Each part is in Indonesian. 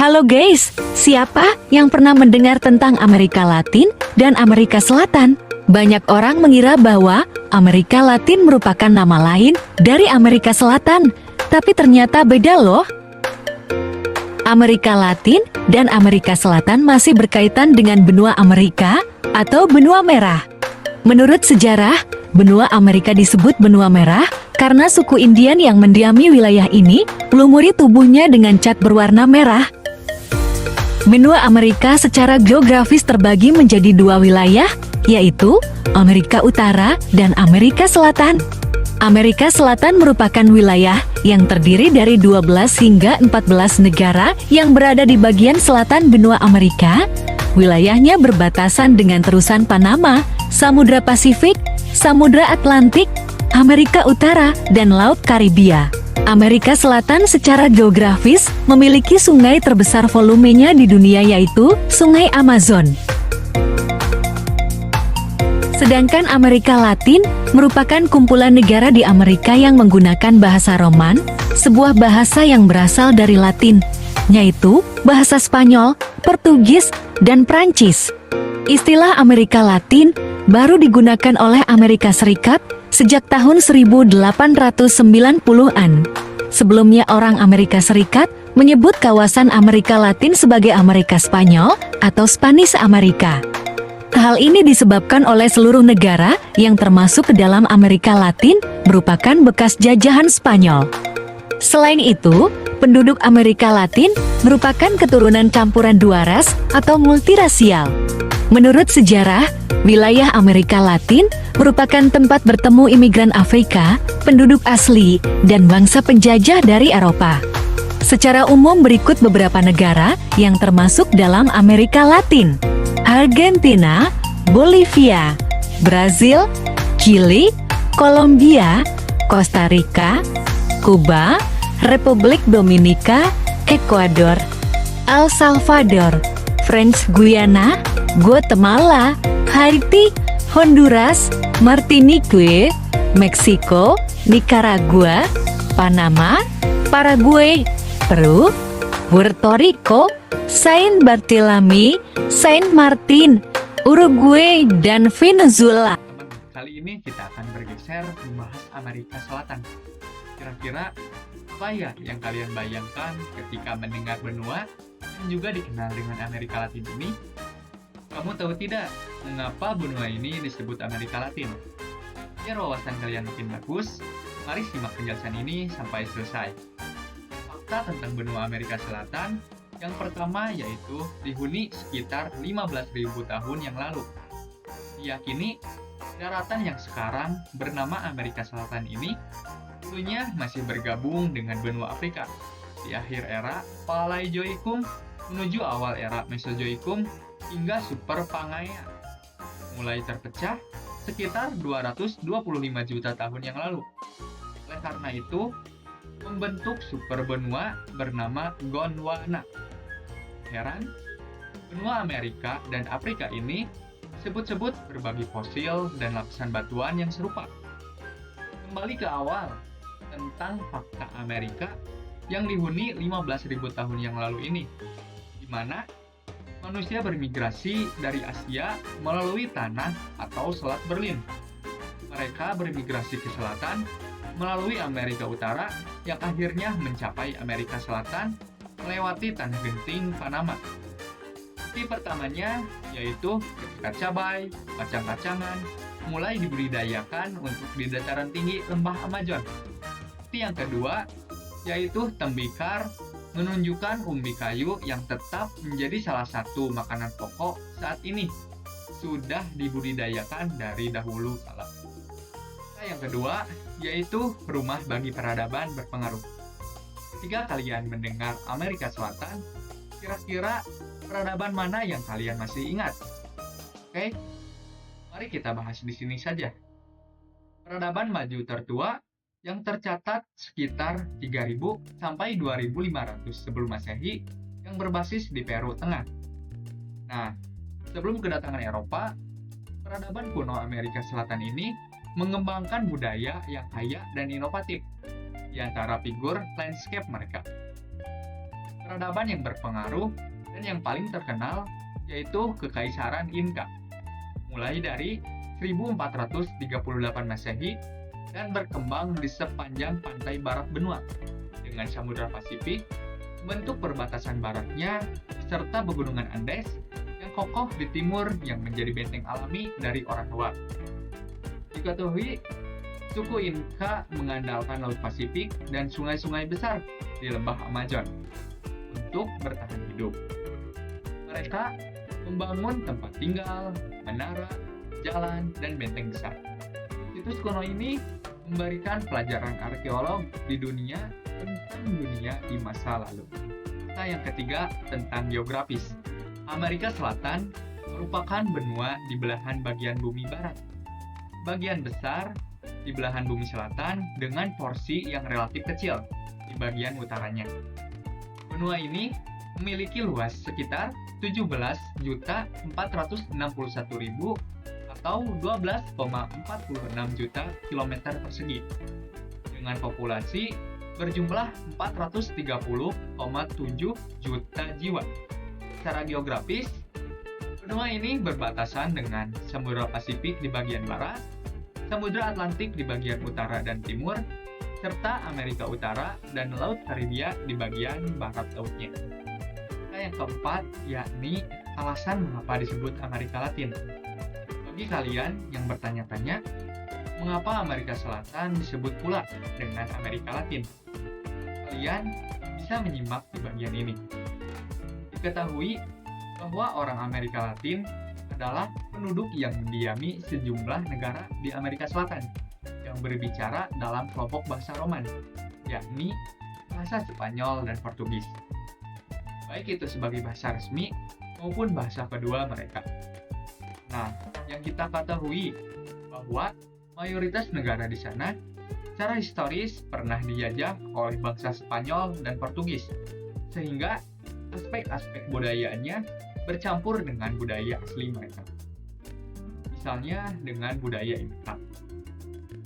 Halo guys, siapa yang pernah mendengar tentang Amerika Latin dan Amerika Selatan? Banyak orang mengira bahwa Amerika Latin merupakan nama lain dari Amerika Selatan, tapi ternyata beda loh. Amerika Latin dan Amerika Selatan masih berkaitan dengan benua Amerika atau benua merah. Menurut sejarah, benua Amerika disebut benua merah karena suku Indian yang mendiami wilayah ini melumuri tubuhnya dengan cat berwarna merah. Benua Amerika secara geografis terbagi menjadi dua wilayah, yaitu Amerika Utara dan Amerika Selatan. Amerika Selatan merupakan wilayah yang terdiri dari 12 hingga 14 negara yang berada di bagian selatan benua Amerika. Wilayahnya berbatasan dengan terusan Panama, Samudra Pasifik, Samudra Atlantik, Amerika Utara, dan Laut Karibia. Amerika Selatan secara geografis memiliki sungai terbesar volumenya di dunia yaitu Sungai Amazon. Sedangkan Amerika Latin merupakan kumpulan negara di Amerika yang menggunakan bahasa Roman, sebuah bahasa yang berasal dari Latin, yaitu bahasa Spanyol, Portugis, dan Prancis. Istilah Amerika Latin baru digunakan oleh Amerika Serikat sejak tahun 1890-an. Sebelumnya orang Amerika Serikat menyebut kawasan Amerika Latin sebagai Amerika Spanyol atau Spanish America. Hal ini disebabkan oleh seluruh negara yang termasuk ke dalam Amerika Latin merupakan bekas jajahan Spanyol. Selain itu, penduduk Amerika Latin merupakan keturunan campuran dua ras atau multirasial. Menurut sejarah, wilayah Amerika Latin merupakan tempat bertemu imigran Afrika, penduduk asli, dan bangsa penjajah dari Eropa. Secara umum berikut beberapa negara yang termasuk dalam Amerika Latin: Argentina, Bolivia, Brazil, Chili, Kolombia, Costa Rica, Kuba, Republik Dominika, Ekuador, El Salvador, French Guiana, Guatemala, Haiti, Honduras, Martinique, Meksiko, Nicaragua, Panama, Paraguay, Peru, Puerto Rico, Saint Barthélemy, Saint Martin, Uruguay, dan Venezuela. Kali ini kita akan bergeser membahas Amerika Selatan. Kira-kira apa ya yang kalian bayangkan ketika mendengar benua yang juga dikenal dengan Amerika Latin ini? Kamu tahu tidak mengapa benua ini disebut Amerika Latin? Biar wawasan kalian makin bagus, mari simak penjelasan ini sampai selesai. Fakta tentang benua Amerika Selatan yang pertama yaitu dihuni sekitar 15.000 tahun yang lalu. Diyakini daratan yang sekarang bernama Amerika Selatan ini dulunya masih bergabung dengan benua Afrika di akhir era Paleozoikum menuju awal era Mesozoikum hingga Super Pangaea. Mulai terpecah sekitar 225 juta tahun yang lalu. Oleh karena itu, membentuk super benua bernama Gondwana. Heran, benua Amerika dan Afrika ini disebut-sebut berbagi fosil dan lapisan batuan yang serupa. Kembali ke awal tentang fakta Amerika yang dihuni 15.000 tahun yang lalu ini, di mana manusia bermigrasi dari Asia melalui tanah atau Selat Berlin. Mereka bermigrasi ke selatan melalui Amerika Utara yang akhirnya mencapai Amerika Selatan melewati tanah genting Panama. Bukti pertamanya yaitu ketika cabai, kacang-kacangan mulai dibudidayakan untuk di dataran tinggi lembah Amazon. Bukti yang kedua yaitu tembikar menunjukkan umbi kayu yang tetap menjadi salah satu makanan pokok saat ini sudah dibudidayakan dari dahulu kala. Yang kedua yaitu rumah bagi peradaban berpengaruh. Ketika kalian mendengar Amerika Selatan, kira-kira peradaban mana yang kalian masih ingat? Oke, mari kita bahas di sini saja. Peradaban maju tertua yang tercatat sekitar 3.000 sampai 2.500 sebelum Masehi yang berbasis di Peru Tengah. Nah, sebelum kedatangan Eropa, peradaban kuno Amerika Selatan ini mengembangkan budaya yang kaya dan inovatif di antara figur landscape mereka. peradaban yang berpengaruh dan yang paling terkenal yaitu Kekaisaran Inka, mulai dari 1438 Masehi dan berkembang di sepanjang pantai barat benua dengan Samudra Pasifik, bentuk perbatasan baratnya, serta pegunungan Andes yang kokoh di timur yang menjadi benteng alami dari orang luar. Diketahui, suku Inka mengandalkan Laut Pasifik dan sungai-sungai besar di lembah Amazon untuk bertahan hidup. Mereka membangun tempat tinggal, menara, jalan, dan benteng besar. Situs kuno ini memberikan pelajaran arkeolog di dunia tentang dunia di masa lalu. Nah, yang ketiga tentang geografis. Amerika Selatan merupakan benua di belahan bagian bumi barat. Bagian besar di belahan bumi selatan dengan porsi yang relatif kecil di bagian utaranya. Benua ini memiliki luas sekitar 17.461.000 atau 12,46 juta kilometer persegi dengan populasi berjumlah 430,7 juta jiwa. Secara geografis, benua ini berbatasan dengan Samudra Pasifik di bagian barat, Samudra Atlantik di bagian utara dan timur, serta Amerika Utara dan Laut Karibia di bagian barat lautnya. Yang keempat, yakni alasan mengapa disebut Amerika Latin. Bagi kalian yang bertanya-tanya, mengapa Amerika Selatan disebut pula dengan Amerika Latin? Kalian bisa menyimak di bagian ini. Diketahui bahwa orang Amerika Latin adalah penduduk yang mendiami sejumlah negara di Amerika Selatan yang berbicara dalam kelompok bahasa Roman, yakni bahasa Spanyol dan Portugis. Baik itu sebagai bahasa resmi maupun bahasa kedua mereka. Nah, yang kita ketahui bahwa mayoritas negara di sana secara historis pernah dijajah oleh bangsa Spanyol dan Portugis, sehingga aspek-aspek budayaannya bercampur dengan budaya asli mereka. Misalnya dengan budaya Inka.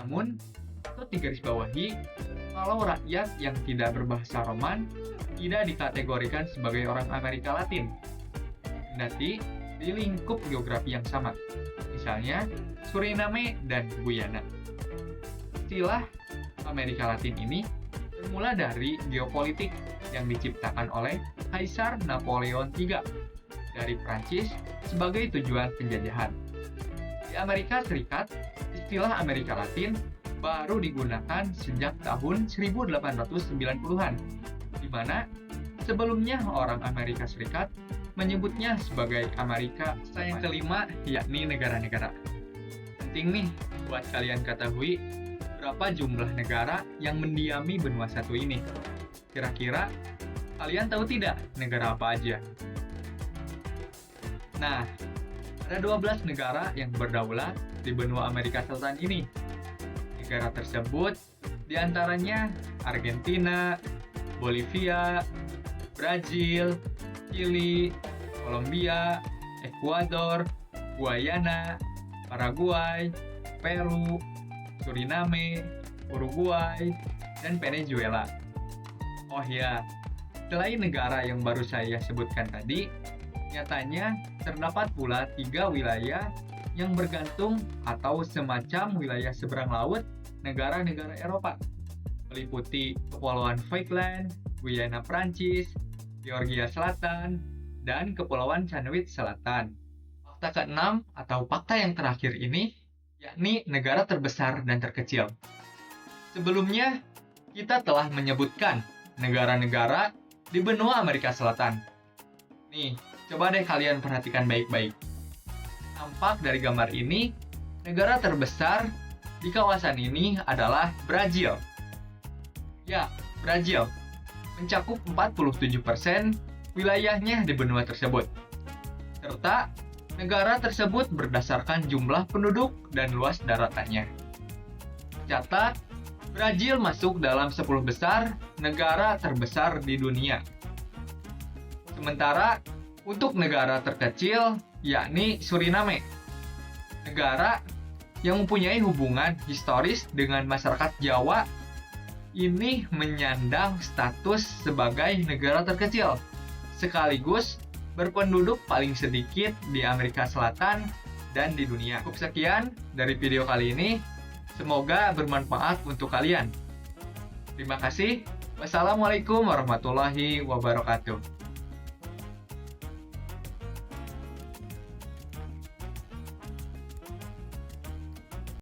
Namun, patut digarisbawahi kalau rakyat yang tidak berbahasa Roman tidak dikategorikan sebagai orang Amerika Latin, kendati di lingkup geografi yang sama, misalnya Suriname dan Guyana. Istilah Amerika Latin ini bermula dari geopolitik yang diciptakan oleh Kaisar Napoleon III dari Prancis sebagai tujuan penjajahan. Di Amerika Serikat, istilah Amerika Latin baru digunakan sejak tahun 1890-an, di mana sebelumnya orang Amerika Serikat menyebutnya sebagai Amerika. Yang kelima, yakni negara-negara. Penting nih buat kalian ketahui berapa jumlah negara yang mendiami benua satu ini. Kira-kira kalian tahu tidak negara apa aja? Nah, ada 12 negara yang berdaulat di benua Amerika Selatan ini. Negara tersebut diantaranya Argentina, Bolivia, Brazil, Chili, Kolombia, Ekuador, Guyana, Paraguay, Peru, Suriname, Uruguay, dan Venezuela. Oh ya, selain negara yang baru saya sebutkan tadi, nyatanya terdapat pula 3 wilayah yang bergantung atau semacam wilayah seberang laut negara-negara Eropa, meliputi Kepulauan Falkland, Guyana Prancis, Georgia Selatan, dan Kepulauan Sandwich Selatan. Fakta ke-6 atau fakta yang terakhir ini, yakni negara terbesar dan terkecil. Sebelumnya, kita telah menyebutkan negara-negara di benua Amerika Selatan. Nih, coba deh kalian perhatikan baik-baik. Tampak dari gambar ini, negara terbesar di kawasan ini adalah Brazil. Ya, Brazil mencakup 47% wilayahnya di benua tersebut. Serta negara tersebut berdasarkan jumlah penduduk dan luas daratannya. Catat, Brazil masuk dalam 10 besar negara terbesar di dunia. Sementara untuk negara terkecil, yakni Suriname, negara yang mempunyai hubungan historis dengan masyarakat Jawa ini menyandang status sebagai negara terkecil, sekaligus berpenduduk paling sedikit di Amerika Selatan dan di dunia. Cukup sekian dari video kali ini. Semoga bermanfaat untuk kalian. Terima kasih. Wassalamualaikum warahmatullahi wabarakatuh.